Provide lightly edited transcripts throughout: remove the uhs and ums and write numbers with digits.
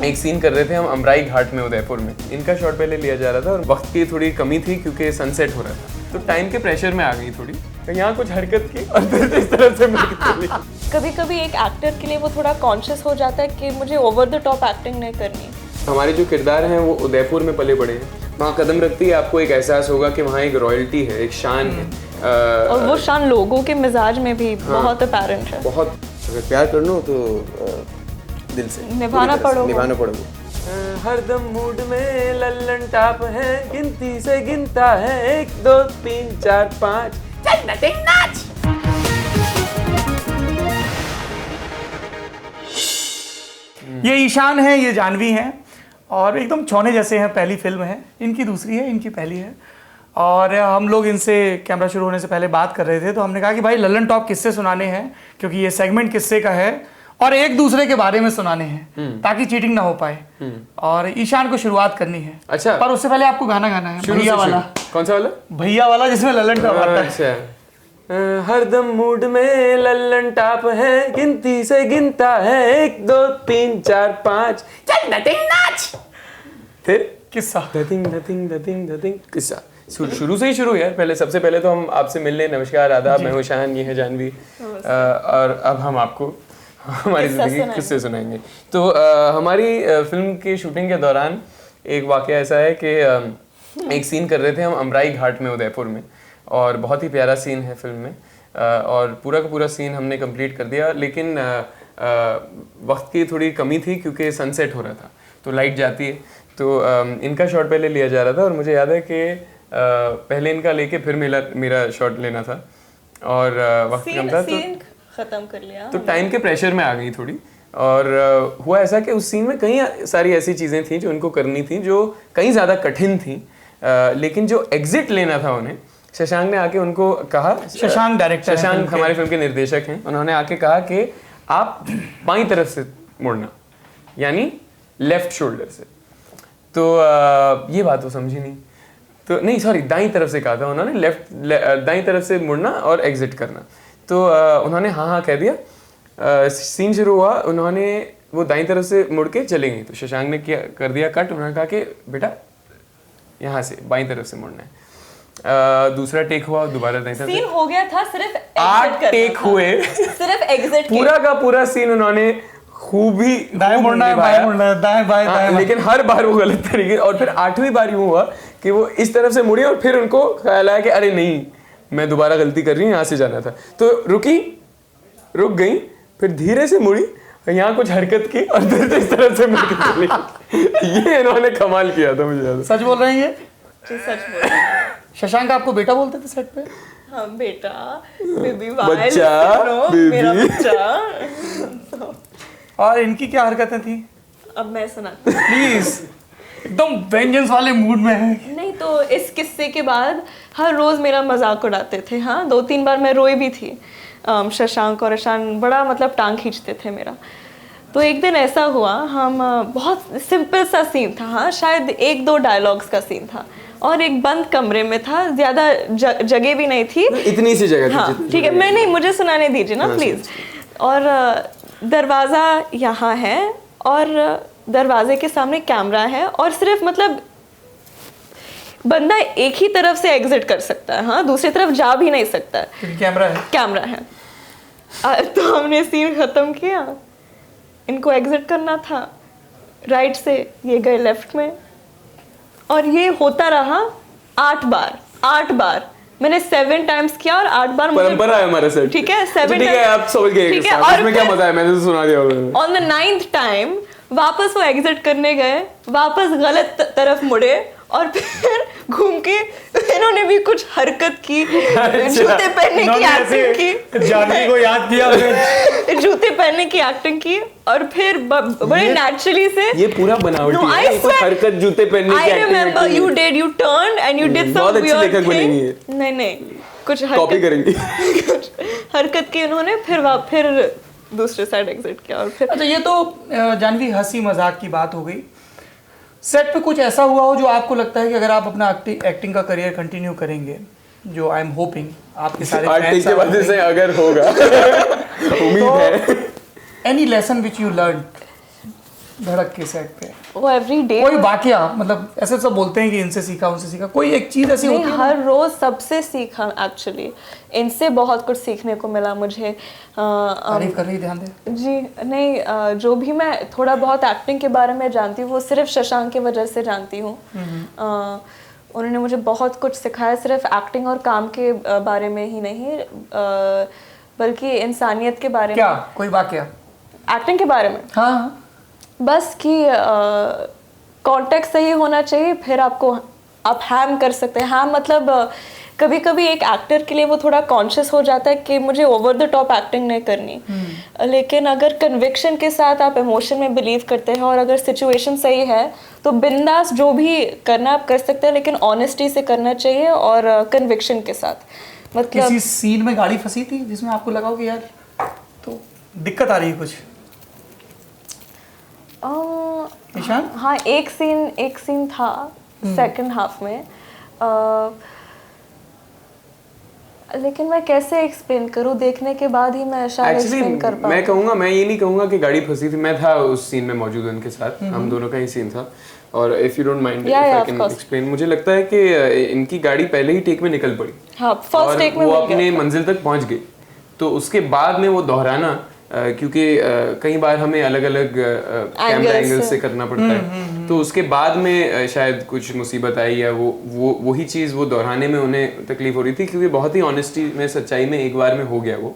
एक सीन कर रहे थे हम अमराई घाट में उदयपुर में। इनका शॉट पहले लिया जा रहा था और वक्त की थोड़ी कमी थी क्योंकि सनसेट हो रहा था, तो टाइम के प्रेशर में आ गई थोड़ी, तो यहाँ कुछ हरकत की और फिर इस तरह से चली। कभी कभी एक एक्टर के लिए वो थोड़ा कॉन्शियस हो जाता है कि मुझे ओवर द टॉप एक्टिंग नहीं करनी। हमारे जो किरदार हैं वो उदयपुर में पले बड़े हैं, वहाँ कदम रखती है आपको एक एहसास होगा कि वहाँ एक रॉयल्टी है, एक शान है, और वो शान लोगों के मिजाज में भी बहुत अपैरेंट है। बहुत। अगर प्यार करना हो तो दिल से निभाना पड़ेगा। हरदम मूड में लल्लन टाप है, गिनती से गिनता है 1 2 3 4 5 चल नटिंग नाच। ये ईशान है, ये जानवी हैं और एकदम छौने जैसे हैं। पहली फिल्म है इनकी, दूसरी है, इनकी पहली है। और हम लोग इनसे कैमरा शुरू होने से पहले बात कर रहे थे, तो हमने कहा कि भाई लल्लन टॉप किस्से सुनाने हैं, क्योंकि ये सेगमेंट किस्से का है और एक दूसरे के बारे में सुनाने हैं ताकि चीटिंग ना हो पाए। और ईशान को शुरुआत करनी है। अच्छा, पर उससे पहले आपको गाना गाना है भैया वाला। कौन सा वाला? भैया वाला, जिसमें लल्लन टॉप आता है। अच्छा। हरदम मूड में लल्लन टाप है, गिनती से गिनता है 1 2 3 4 5 चल नटिंग नाच। फिर किस्सा धतिंग किस्सा शुरू से ही शुरू यार। पहले सबसे पहले तो हम आपसे मिलने, नमस्कार आदाब, मैं हूँ शान, ये है जानवी, और अब हम आपको हमारी जिंदगी के किस्से सुनाएंगे। तो हमारी फिल्म की शूटिंग के दौरान एक वाकया ऐसा है कि एक सीन कर रहे थे हम अमराई घाट में उदयपुर में, और बहुत ही प्यारा सीन है फिल्म में, और पूरा का पूरा सीन हमने कंप्लीट कर दिया, लेकिन वक्त की थोड़ी कमी थी क्योंकि सनसेट हो रहा था, तो लाइट जाती है, तो इनका शॉट पहले लिया जा रहा था और मुझे याद है कि पहले इनका लेके फिर मेरा शॉट लेना था, और वक्त कम था तो खत्म कर लिया, तो टाइम के प्रेशर में आ गई थोड़ी। और हुआ ऐसा कि उस सीन में कई सारी ऐसी चीज़ें थी जो उनको करनी थी, जो कई ज़्यादा कठिन थी, लेकिन जो एग्जिट लेना था उन्हें, शशांक ने आके उनको कहा, शशांक डायरेक्टर, शशांक हमारी फिल्म के निर्देशक हैं, उन्होंने आके कहा कि आप बाईं तरफ से मुड़ना, यानी लेफ्ट शोल्डर से। तो ये बात वो समझी नहीं, तो नहीं सॉरी दाईं तरफ से कहा था उन्होंने, दाईं तरफ से मुड़ना और एग्जिट करना। तो उन्होंने हाँ कह दिया, सीन शुरू हुआ, उन्होंने वो दाईं तरफ से मुड़ के चले गए, तो शशांक ने कर दिया कट, उन्होंने कहा कि बेटा यहाँ से बाईं तरफ से मुड़ना है। दूसरा टेक हुआ, दोबारा दाईं तरफ। सीन हो गया था, सिर्फ 8 टेक हुए, सिर्फ एग्जिट पूरा का पूरा सीन उन्होंने खूबी दाएं मुड़ना है, बाएं मुड़ना है, दाएं बाएं दाएं, लेकिन हर बार वो गलत तरीके। और फिर 8वीं बार यूं हुआ कि वो इस तरफ से मुड़ी और फिर उनको ख्याल आया कि अरे नहीं मैं दोबारा गलती कर रही हूँ, यहाँ से जाना था, तो रुक गई, फिर धीरे से मुड़ी, यहाँ कुछ हरकत की और फिर इस तरह से मुड़ के चली। ये इन्होंने कमाल किया था, मुझे सच बोल रहे हैं ये? सच बोल रहे हैं। शशांक आपको बेटा बोलते थे सेट पे? हाँ बेटा, बेबी बच्चा, मेरा बच्चा। और इनकी क्या हरकतें थी? अब मैं सुनाती हूँ प्लीज, एकदम वेंजेंस वाले मूड में है। नहीं तो इस किस्से के बाद हर रोज मेरा मजाक उड़ाते थे। हाँ 2-3 बार मैं रोई भी थी। शशांक और ईशान बड़ा मतलब टांग खींचते थे मेरा। तो एक दिन ऐसा हुआ, हम बहुत सिंपल सा सीन था, हाँ शायद 1-2 डायलॉग्स का सीन था, और एक बंद कमरे में था, ज्यादा जगह भी नहीं थी, इतनी सी जगह थी। हाँ ठीक है, मैं नहीं, मुझे सुनाने दीजिए ना प्लीज। और दरवाजा यहाँ है और दरवाजे के सामने कैमरा है, और सिर्फ मतलब बंदा एक ही तरफ से एग्जिट कर सकता है, हाँ दूसरी तरफ जा भी नहीं सकता है क्योंकि कैमरा है। तो हमने सीन खत्म किया, इनको एग्जिट करना था राइट से, ये गए लेफ्ट में, और ये होता रहा 8 बार। मैंने 7 टाइम्स किया और 8 बार मुझे परंपरा है हमारे सेट। ठीक है, 7 ठीक है, आप समझ गए। ठीक है, और इसमें क्या मजा है, मैंने तो सुना दिया। ऑन द 9th टाइम वापस वो एग्जिट करने गए, वापस गलत तरफ मुड़े, और फिर घूम के इन्होंने भी कुछ हरकत की, जूते पहनने की एक्टिंग की, जानवी को याद किया, जूते पहनने की एक्टिंग की, और फिर बड़े नेचुरली से ये पूरा बनावटी है, कोई हरकत जूते पहनने की acting. I remember you did, you turned and you did some weird thing। नहीं कुछ कॉपी करेंगे। कुछ हरकत की उन्होंने, फिर दूसरे साइड एग्जिट किया, और फिर अच्छा ये तो जानवी हंसी मजाक की बात हो गई। सेट पे कुछ ऐसा हुआ हो जो आपको लगता है कि अगर आप अपना एक्टिंग का करियर कंटिन्यू करेंगे, जो आई एम होपिंग आपके सारे फैंस के वजह से अगर होगा, उम्मीद है, any lesson which you learn धड़क के सेट पे? वो एवरी डे कोई वाकया, मतलब ऐसे सब बोलते हैं कि इनसे सीखा उनसे सीखा, कोई एक चीज ऐसी नहीं, होती है? हर रोज सबसे सीखा एक्चुअली, इनसे बहुत कुछ सीखने को मिला मुझे। तारीफ कर रही, ध्यान दे जी नहीं, जो भी मैं थोड़ा बहुत एक्टिंग के बारे में जानती हूँ वो सिर्फ शशांक की वजह से जानती हूँ। उन्होंने मुझे बहुत कुछ सिखाया, सिर्फ एक्टिंग और काम के बारे में ही नहीं, बल्कि इंसानियत के बारे में। क्या कोई वाकया एक्टिंग के बारे में? हाँ, बस कि कॉन्टेक्स्ट सही होना चाहिए, फिर आपको आप हैम कर सकते हैं। हैम मतलब कभी कभी एक एक्टर के लिए वो थोड़ा कॉन्शियस हो जाता है कि मुझे ओवर द टॉप एक्टिंग नहीं करनी, लेकिन अगर कन्विक्शन के साथ आप इमोशन में बिलीव करते हैं और अगर सिचुएशन सही है तो बिंदास जो भी करना आप कर सकते हैं, लेकिन ऑनेस्टी से करना चाहिए और कन्विक्शन के साथ। मतलब किसी सीन में गाड़ी फंसी थी जिसमें आपको लगा हो कि यार तो दिक्कत आ रही है कुछ? ईशान? हाँ, एक सीन था सेकंड हाफ में, लेकिन मैं कैसे एक्सप्लेन करूँ, देखने के बाद ही मैं शायद एक्सप्लेन कर पाऊँ। मैं कहूँगा, मैं ये नहीं कहूँगा कि गाड़ी फंसी थी, मैं था उस सीन में मौजूद उनके साथ, हम दोनों का ही सीन था। और if you don't mind if I can explain, मुझे लगता है कि इनकी गाड़ी पहले ही टेक में निकल पड़ी। हाँ, फर्स्ट टेक में वो अपने मंजिल तक पहुंच गई, तो उसके बाद में वो दोहराना, क्योंकि कई बार हमें अलग अलग कैमरा एंगल से करना पड़ता है, तो उसके बाद में शायद कुछ मुसीबत आई या वही चीज़ वो दोहराने में उन्हें तकलीफ हो रही थी, क्योंकि बहुत ही ऑनेस्टी में, सच्चाई में एक बार में हो गया वो।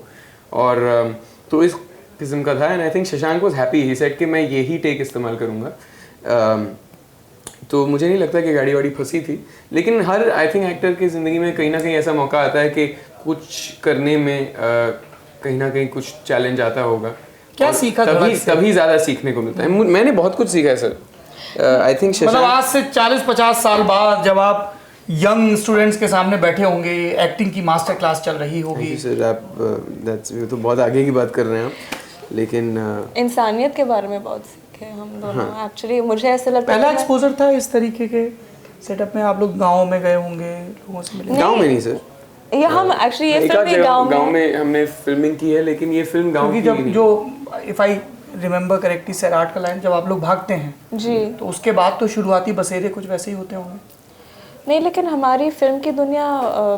और तो इस किस्म का था, and I think Shashank was happy, he said कि मैं यही टेक इस्तेमाल करूँगा। तो मुझे नहीं लगता कि गाड़ी वाड़ी फंसी थी, लेकिन हर आई थिंक एक्टर की ज़िंदगी में कहीं ना कहीं ऐसा मौका आता है कि कुछ करने में कहीं ना कहीं कुछ चैलेंज आता होगा। क्या सीखा? तभी ज़्यादा सीखने को मिलता है। मैंने बहुत कुछ सीखा है सर। आई थिंक मतलब आज से 40-50 साल बाद जब आप यंग स्टूडेंट्स के सामने बैठे होंगे, एक्टिंग की मास्टर क्लास चल रही होगी। सर आप तो बहुत आगे की बात कर रहे हैं आप, लेकिन इंसानियत के बारे में बहुत सीखे हम दोनों। एक्चुअली मुझे ऐसा लगता है पहला एक्सपोजर था इस तरीके के सेटअप में, आप लोग गाँव में गए होंगे, लोगों से मिले? गाँव में नहीं सर, ये हम एक्चुअली ये फिल्म भी गांव में हमने फिल्मिंग की है, लेकिन ये फिल्म गांव की जब जो if I remember correctly Sairat का लाइन, जब आप लोग भागते हैं जी, तो उसके बाद तो शुरुआती बसेरे कुछ वैसे ही होते होंगे? नहीं, लेकिन हमारी फिल्म की दुनिया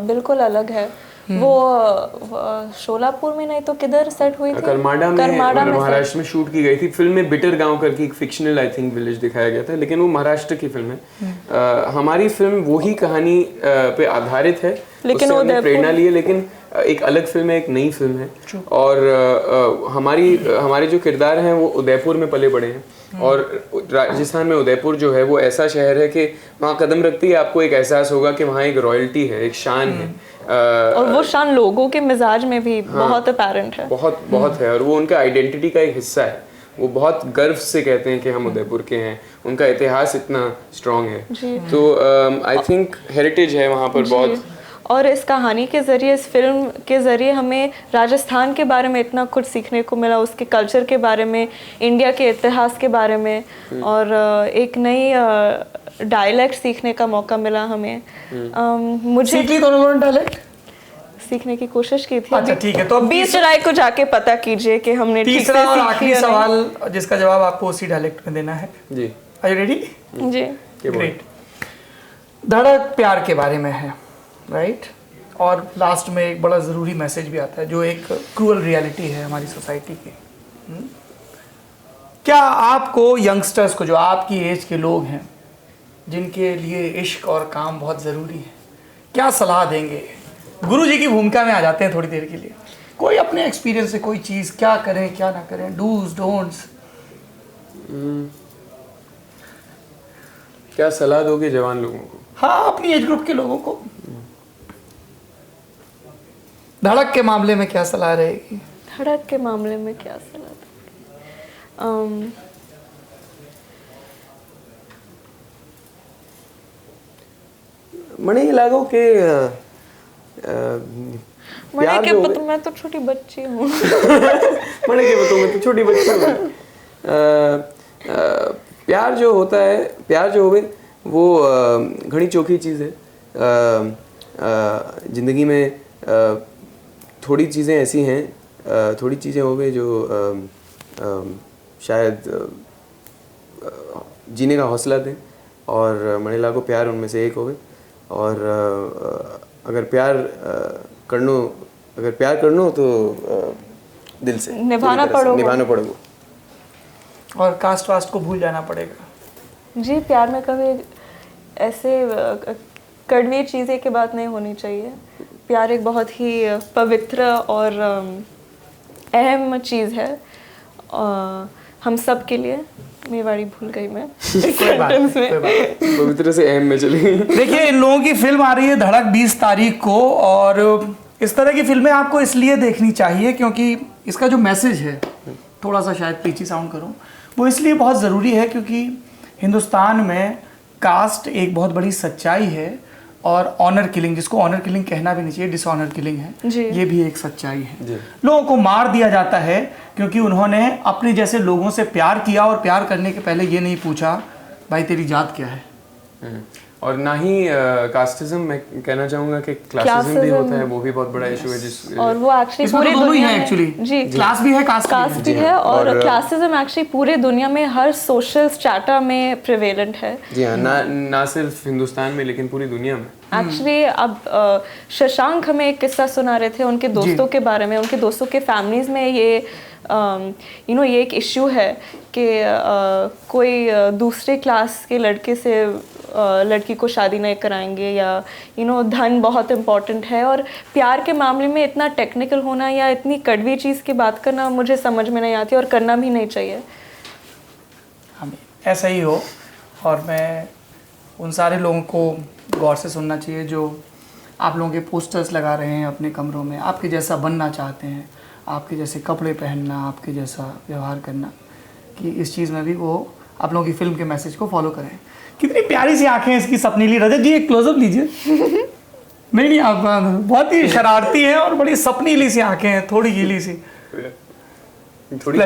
बिल्कुल अलग है। वो शोलापुर में नहीं तो किधर सेट हुई थी? करमाड़ा में महाराष्ट्र में शूट की गई थी। फिल्म में बिटर गांव करके एक फिक्शनल आई थिंक विलेज दिखाया गया था, लेकिन वो महाराष्ट्र की फिल्म है। हमारी फिल्म वही कहानी पे आधारित है, लेकिन उससे हमने प्रेरणा ली है, लेकिन एक अलग फिल्म है, एक नई फिल्म है। और हमारे जो किरदार हैं वो उदयपुर में पले बड़े हैं, और राजस्थान में उदयपुर जो है वो ऐसा शहर है कि वहाँ कदम रखती है आपको एक एहसास होगा कि वहाँ एक रॉयल्टी है, एक शान है, और वो शान लोगों के मिजाज में भी बहुत अपैरेंट है, बहुत है, और वो उनका आइडेंटिटी का एक हिस्सा है। वो बहुत गर्व से कहते हैं कि हम उदयपुर के हैं, उनका इतिहास इतना स्ट्रॉन्ग है। तो आई थिंक हेरिटेज है वहाँ पर बहुत। और इस कहानी के ज़रिए, इस फिल्म के ज़रिए हमें राजस्थान के बारे में इतना कुछ सीखने को मिला, उसके कल्चर के बारे में, इंडिया के इतिहास के बारे में, और एक नई डायलेक्ट सीखने का मौका मिला हमें। मुझे सीख ली दोनों डायलेक्ट? सीखने की कोशिश की थी। अच्छा ठीक है, तो 20 जुलाई को जाके पता कीजिए कि हमने ठीक से सीखी है। तीसरा और आखिरी सवाल जिसका जवाब आपको उसी डायलेक्ट में देना है। जी, आर यू रेडी? जी, ग्रेट। धड़क प्यार के बारे में है, राइट? और लास्ट में एक बड़ा ज़रूरी मैसेज भी आता है, जो एक क्रूअल रियलिटी है हमारी सोसाइटी की। क्या आपको यंगस्टर्स को, जो आपकी एज के लोग हैं, जिनके लिए इश्क और काम बहुत ज़रूरी है, क्या सलाह देंगे? गुरुजी की भूमिका में आ जाते हैं थोड़ी देर के लिए। कोई अपने एक्सपीरियंस से कोई चीज़, क्या करें क्या ना करें, डूज डोंट्स। क्या सलाह दोगे जवान लोगों को? हाँ, अपनी एज ग्रुप के लोगों को। धड़क के मामले में क्या सलाह रहेगी? धड़क के मामले में क्या सलाह दूंगी? मने लागो के मने के पता, मैं तो छोटी बच्ची हूँ। मने के बताओ, मैं तो छोटी बच्ची हूँ। प्यार जो होता है, प्यार जो होवे वो घनी चोखी चीज़ है। ज़िंदगी में थोड़ी चीज़ें ऐसी हैं, थोड़ी चीज़ें होवे जो शायद जीने का हौसला दें और मणिला को प्यार उनमें से एक होवे और अगर प्यार करनो तो दिल से निभाना पड़ेगा और कास्ट वास्ट को भूल जाना पड़ेगा। जी, प्यार में कभी ऐसे कड़वी चीज़ें की बात नहीं होनी चाहिए। प्यार एक बहुत ही पवित्र और अहम चीज़ है हम सब के लिए। मेवाड़ी भूल गई मैं सेंटेंस में। पवित्र से अहम में चली। देखिए, इन लोगों की फिल्म आ रही है धड़क 20 तारीख को और इस तरह की फिल्में आपको इसलिए देखनी चाहिए क्योंकि इसका जो मैसेज है, थोड़ा सा शायद पीछे साउंड करूं, वो इसलिए बहुत ज़रूरी है क्योंकि हिंदुस्तान में कास्ट एक बहुत बड़ी सच्चाई है और ऑनर किलिंग, जिसको ऑनर किलिंग कहना भी नहीं चाहिए, डिसऑनर किलिंग है, ये भी एक सच्चाई है। लोगों को मार दिया जाता है क्योंकि उन्होंने अपने जैसे लोगों से प्यार किया और प्यार करने के पहले ये नहीं पूछा भाई तेरी जात क्या है। और ना ही कास्टिज्म, मैं कहना चाहूंगा कि क्लासिज्म भी होता है, वो भी बहुत बड़ा इशू है जिस और वो एक्चुअली पूरे दुनिया में एक्चुअली जी क्लास भी है, कास्ट भी है और क्लासिज्म एक्चुअली पूरे दुनिया में हर सोशल स्ट्रैटा में प्रिवेलेंट है। जी हाँ, ना सिर्फ हिंदुस्तान में लेकिन पूरी दुनिया में। एक्चुअली अब शशांक हमें एक किस्सा सुना रहे थे उनके दोस्तों के बारे में। उनके दोस्तों के फैमिलीज में ये ये एक इश्यू है कि कोई दूसरे क्लास के लड़के से लड़की को शादी नहीं कराएंगे या धन बहुत इम्पोर्टेंट है। और प्यार के मामले में इतना टेक्निकल होना या इतनी कड़वी चीज़ की बात करना मुझे समझ में नहीं आती और करना भी नहीं चाहिए। हमें ऐसा ही हो और मैं उन सारे लोगों को गौर से सुनना चाहिए जो आप लोगों के पोस्टर्स लगा रहे हैं अपने कमरों में, आपके जैसा बनना चाहते हैं, आपके जैसे कपड़े पहनना, आपके जैसा व्यवहार करना, कि इस चीज़ में भी वो आप लोगों की फिल्म के मैसेज को फॉलो करें। कितनी प्यारी सी आंखें इसकी सपनीली। रजत जी एक क्लोजअप लीजिए। नहीं आप बहुत ही शरारती हैं और बड़ी सपनीली सी आंखें हैं, थोड़ी गीली सी, थोड़ी